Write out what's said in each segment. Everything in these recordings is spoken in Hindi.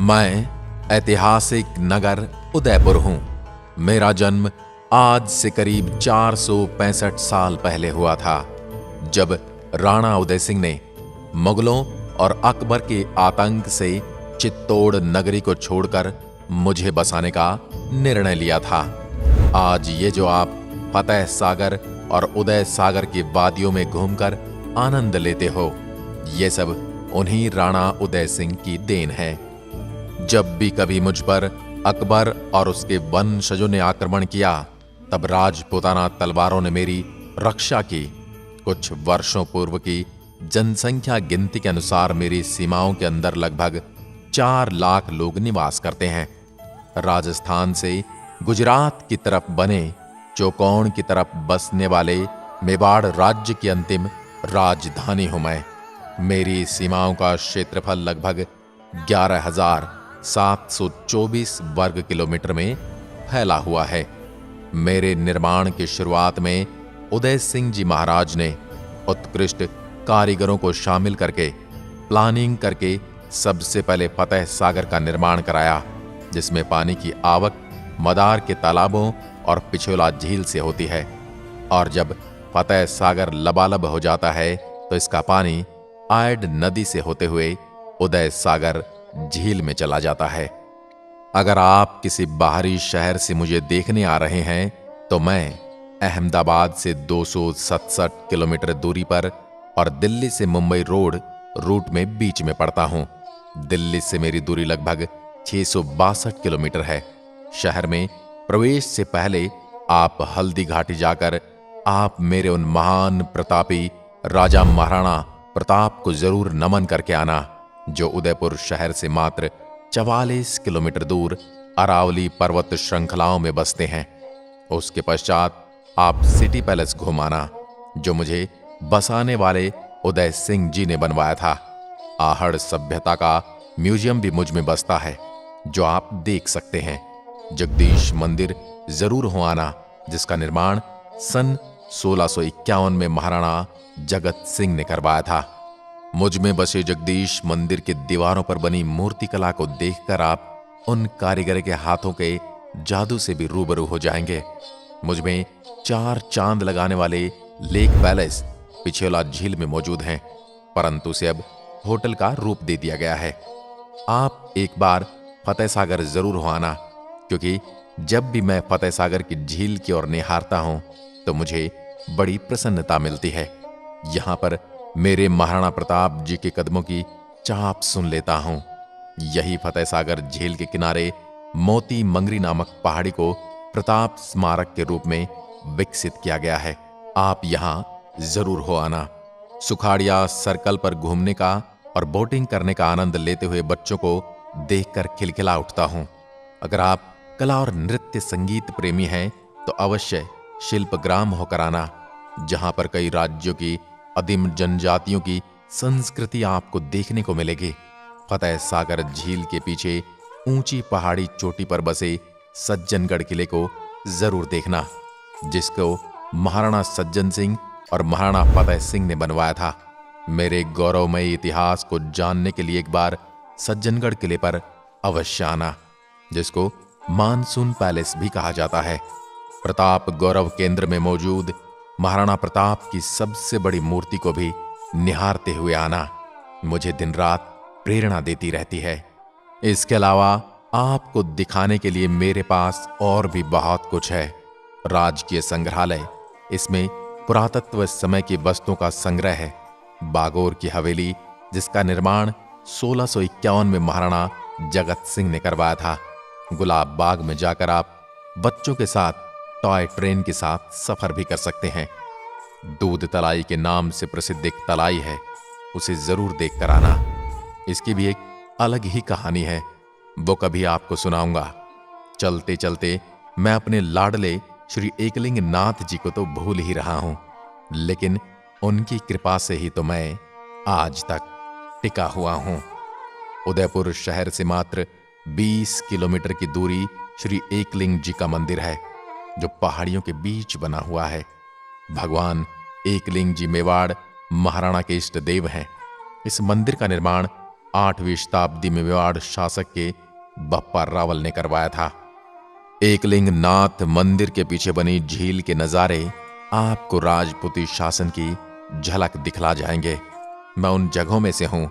मैं ऐतिहासिक नगर उदयपुर हूं। मेरा जन्म आज से करीब 465 साल पहले हुआ था, जब राणा उदय सिंह ने मुगलों और अकबर के आतंक से चित्तौड़ नगरी को छोड़कर मुझे बसाने का निर्णय लिया था। आज ये जो आप फतेह सागर और उदय सागर की वादियों में घूमकर आनंद लेते हो, ये सब उन्हीं राणा उदय सिंह की देन है। जब भी कभी मुझ पर अकबर और उसके वंशजों ने आक्रमण किया, तब राजपूताना तलवारों ने मेरी रक्षा की। कुछ वर्षों पूर्व की जनसंख्या गिनती के अनुसार मेरी सीमाओं के अंदर लगभग 4 लाख लोग निवास करते हैं। राजस्थान से गुजरात की तरफ बने चौकोन की तरफ बसने वाले मेवाड़ राज्य की अंतिम राजधानी हूं मैं। मेरी सीमाओं का क्षेत्रफल लगभग 11,724 वर्ग किलोमीटर में फैला हुआ है। मेरे निर्माण की शुरुआत में उदय सिंह जी महाराज ने उत्कृष्ट कारीगरों को शामिल करके प्लानिंग करके सबसे पहले फतेह सागर का निर्माण कराया, जिसमें पानी की आवक मदार के तालाबों और पिछोला झील से होती है, और जब फतेह सागर लबालब हो जाता है तो इसका पानी आयड नदी से होते हुए उदय सागर झील में चला जाता है। अगर आप किसी बाहरी शहर से मुझे देखने आ रहे हैं तो मैं अहमदाबाद से 267 किलोमीटर दूरी पर और दिल्ली से मुंबई रोड रूट में बीच में पड़ता हूं। दिल्ली से मेरी दूरी लगभग 662 किलोमीटर है। शहर में प्रवेश से पहले आप हल्दी घाटी जाकर आप मेरे उन महान प्रतापी राजा महाराणा प्रताप को जरूर नमन करके आना, जो उदयपुर शहर से मात्र 44 किलोमीटर दूर अरावली पर्वत श्रृंखलाओं में बसते हैं। उसके पश्चात आप सिटी पैलेस घुमाना, जो मुझे बसाने वाले उदय सिंह जी ने बनवाया था। आहड़ सभ्यता का म्यूजियम भी मुझ में बसता है, जो आप देख सकते हैं। जगदीश मंदिर जरूर हो आना, जिसका निर्माण सन 1651 में महाराणा जगत सिंह ने करवाया था। मुझ में बसे जगदीश मंदिर के दीवारों पर बनी मूर्ति कला को देखकर आप उन कारीगर के हाथों के जादू से भी रूबरू हो जाएंगे। मुझ में 4 चांद लगाने वाले लेक पैलेस पिछोला झील में मौजूद हैं, परंतु उसे अब होटल का रूप दे दिया गया है। आप एक बार फतेह सागर जरूर हो आना, क्योंकि जब भी मैं फतेह सागर की झील की ओर निहारता हूं तो मुझे बड़ी प्रसन्नता मिलती है। यहां पर मेरे महाराणा प्रताप जी के कदमों की चाप सुन लेता हूं। यही फतेह सागर झील के किनारे मोती मंगरी नामक पहाड़ी को प्रताप स्मारक के रूप में विकसित किया गया है। आप यहां जरूर हो आना। सुखाड़िया सर्कल पर घूमने का और बोटिंग करने का आनंद लेते हुए बच्चों को देखकर खिलखिला उठता हूं। अगर आप कला और नृत्य संगीत प्रेमी हैं तो अवश्य शिल्पग्राम होकर आना, जहां पर कई राज्यों की अदिम जनजातियों की संस्कृति आपको देखने को मिलेगी। फतेह सागर झील के पीछे ऊंची पहाड़ी चोटी पर बसे सज्जनगढ़ किले को जरूर देखना, जिसको महाराणा सज्जन सिंह और महाराणा फतेह सिंह ने बनवाया था। मेरे गौरवमय इतिहास को जानने के लिए एक बार सज्जनगढ़ किले पर अवश्य आना, जिसको मानसून पैलेस भी कहा जाता है। प्रताप गौरव केंद्र में मौजूद महाराणा प्रताप की सबसे बड़ी मूर्ति को भी निहारते हुए आना मुझे दिन रात प्रेरणा देती रहती है। इसके अलावा आपको दिखाने के लिए मेरे पास और भी बहुत कुछ है। राजकीय संग्रहालय, इसमें पुरातत्व समय की वस्तुओं का संग्रह है। बागोर की हवेली, जिसका निर्माण 1651 में महाराणा जगत सिंह ने करवाया था। गुलाब बाग में जाकर आप बच्चों के साथ टॉय ट्रेन के साथ सफर भी कर सकते हैं। दूध तलाई के नाम से प्रसिद्ध एक तलाई है, उसे जरूर देख कर आना। इसकी भी एक अलग ही कहानी है, वो कभी आपको सुनाऊंगा। चलते चलते मैं अपने लाडले श्री एकलिंग नाथ जी को तो भूल ही रहा हूं, लेकिन उनकी कृपा से ही तो मैं आज तक टिका हुआ हूं। उदयपुर शहर से मात्र 20 किलोमीटर की दूरी श्री एकलिंग जी का मंदिर है, जो पहाड़ियों के बीच बना हुआ है। भगवान एकलिंग जी मेवाड़ महाराणा के इष्ट देव हैं। इस मंदिर का निर्माण 8वीं शताब्दी में मेवाड़ शासक के बप्पा रावल ने करवाया था। एकलिंग नाथ मंदिर के पीछे बनी झील के नजारे आपको राजपूती शासन की झलक दिखला जाएंगे। मैं उन जगहों में से हूं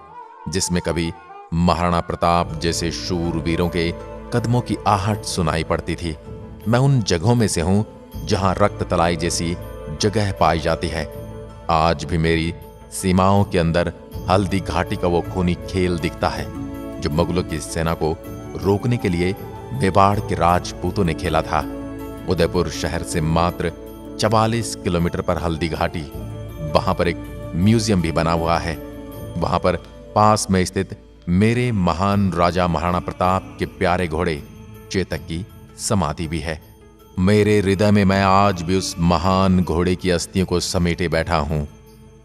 जिसमें कभी महाराणा प्रताप जैसे शूरवीरों के कदमों की आहट सुनाई पड़ती थी। मैं उन जगहों में से हूं जहां रक्त तलाई जैसी जगह पाई जाती है। आज भी मेरी सीमाओं के अंदर हल्दी घाटी का वो खूनी खेल दिखता है जो मुगलों की सेना को रोकने के लिए मेवाड़ के राजपूतों ने खेला था। उदयपुर शहर से मात्र 44 किलोमीटर पर हल्दी घाटी, वहां पर एक म्यूजियम भी बना हुआ है। वहां पर पास में स्थित मेरे महान राजा महाराणा प्रताप के प्यारे घोड़े चेतक की समाधि भी है। मेरे हृदय में मैं आज भी उस महान घोड़े की अस्थियों को समेटे बैठा हूं।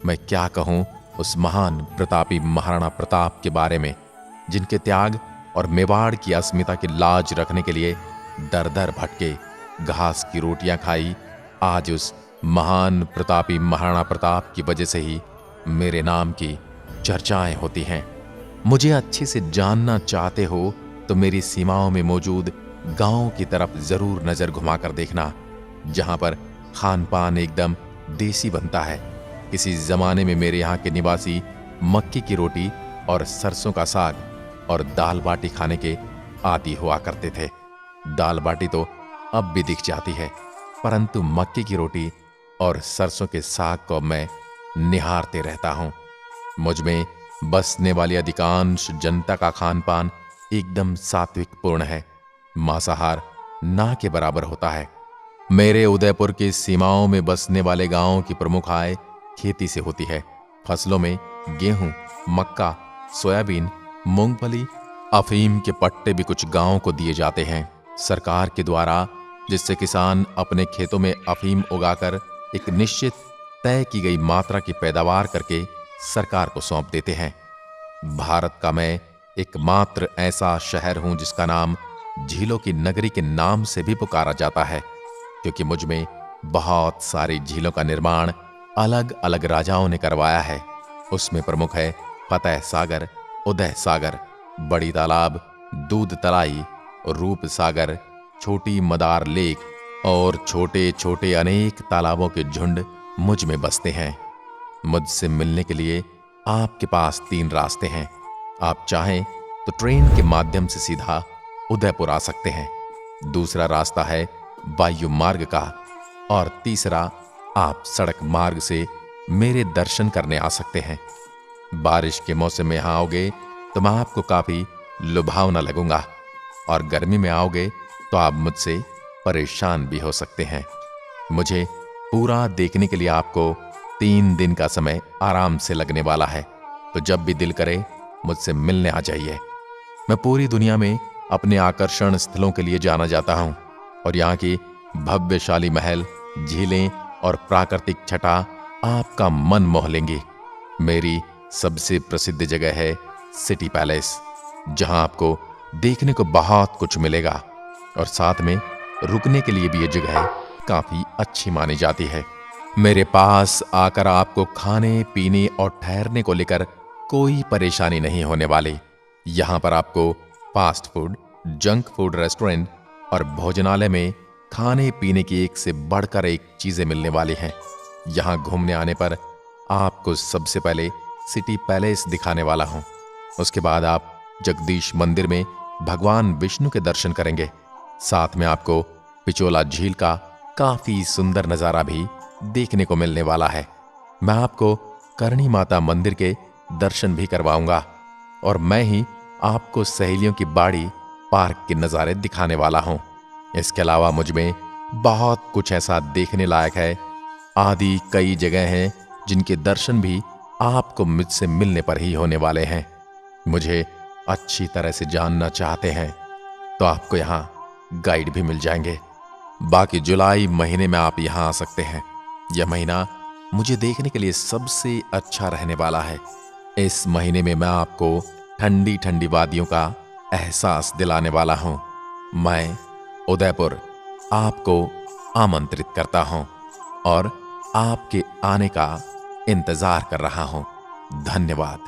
मैं क्या कहूं उस महान प्रतापी महाराणा प्रताप के बारे में, जिनके त्याग और मेवाड़ की अस्मिता की लाज रखने के लिए दर दर भटके, घास की रोटियां खाई। आज उस महान प्रतापी महाराणा प्रताप की वजह से ही मेरे नाम की चर्चाएं होती हैं। मुझे अच्छे से जानना चाहते हो तो मेरी सीमाओं में मौजूद गांवों की तरफ जरूर नजर घुमाकर देखना, जहां पर खान पान एकदम देसी बनता है। किसी जमाने में मेरे यहाँ के निवासी मक्की की रोटी और सरसों का साग और दाल बाटी खाने के आदी हुआ करते थे। दाल बाटी तो अब भी दिख जाती है, परंतु मक्की की रोटी और सरसों के साग को मैं निहारते रहता हूं। मुझ में बसने वाली अधिकांश जनता का खान पान एकदम सात्विक पूर्ण है। मांसाहार ना के बराबर होता है। मेरे उदयपुर की सीमाओं में बसने वाले गांवों की प्रमुख आय खेती से होती है। फसलों में गेहूं, मक्का, सोयाबीन, मूंगफली, अफीम के पट्टे भी कुछ गांवों को दिए जाते हैं सरकार के द्वारा, जिससे किसान अपने खेतों में अफीम उगाकर एक निश्चित तय की गई मात्रा की पैदावार करके सरकार को सौंप देते हैं। भारत का मैं एकमात्र ऐसा शहर हूं जिसका नाम झीलों की नगरी के नाम से भी पुकारा जाता है, क्योंकि मुझ में बहुत सारी झीलों का निर्माण अलग अलग राजाओं ने करवाया है। उसमें प्रमुख है फतेह सागर, उदय सागर, बड़ी तालाब, दूध तलाई, रूप सागर, छोटी मदार लेक और छोटे छोटे अनेक तालाबों के झुंड मुझ में बसते हैं। मुझसे मिलने के लिए आपके पास 3 रास्ते हैं। आप चाहें तो ट्रेन के माध्यम से सीधा उदयपुर आ सकते हैं, दूसरा रास्ता है वायु मार्ग का, और तीसरा आप सड़क मार्ग से मेरे दर्शन करने आ सकते हैं। बारिश के मौसम में यहां आओगे तो मैं आपको काफी लुभावना लगूंगा, और गर्मी में आओगे तो आप मुझसे परेशान भी हो सकते हैं। मुझे पूरा देखने के लिए आपको 3 दिन का समय आराम से लगने वाला है, तो जब भी दिल करे मुझसे मिलने आ जाइए। मैं पूरी दुनिया में अपने आकर्षण स्थलों के लिए जाना जाता हूं, और यहाँ की भव्यशाली महल, झीलें और प्राकृतिक छटा आपका मन मोह लेंगी। मेरी सबसे प्रसिद्ध जगह है सिटी पैलेस, जहां आपको देखने को बहुत कुछ मिलेगा, और साथ में रुकने के लिए भी ये जगह काफी अच्छी मानी जाती है। मेरे पास आकर आपको खाने पीने और ठहरने को लेकर कोई परेशानी नहीं होने वाली। यहाँ पर आपको fast food, junk food restaurant और भोजनालय में खाने पीने की एक से बढ़कर एक चीजें मिलने वाली हैं। यहाँ घूमने आने पर आपको सबसे पहले सिटी पैलेस दिखाने वाला हूँ। उसके बाद आप जगदीश मंदिर में भगवान विष्णु के दर्शन करेंगे। साथ में आपको पिचोला झील का काफी सुंदर नजारा भी देखने को मिलने वाला है। मैं आपको करणी माता मंदिर के दर्शन भी करवाऊंगा, और मैं ही आपको सहेलियों की बाड़ी पार्क के नजारे दिखाने वाला हूं। इसके अलावा मुझ में बहुत कुछ ऐसा देखने लायक है। आदि कई जगह हैं जिनके दर्शन भी आपको मुझसे मिलने पर ही होने वाले हैं। मुझे अच्छी तरह से जानना चाहते हैं तो आपको यहाँ गाइड भी मिल जाएंगे। बाकी जुलाई महीने में आप यहाँ आ सकते हैं। यह महीना मुझे देखने के लिए सबसे अच्छा रहने वाला है। इस महीने में मैं आपको ठंडी ठंडी वादियों का एहसास दिलाने वाला हूं। मैं उदयपुर आपको आमंत्रित करता हूं और आपके आने का इंतजार कर रहा हूं। धन्यवाद।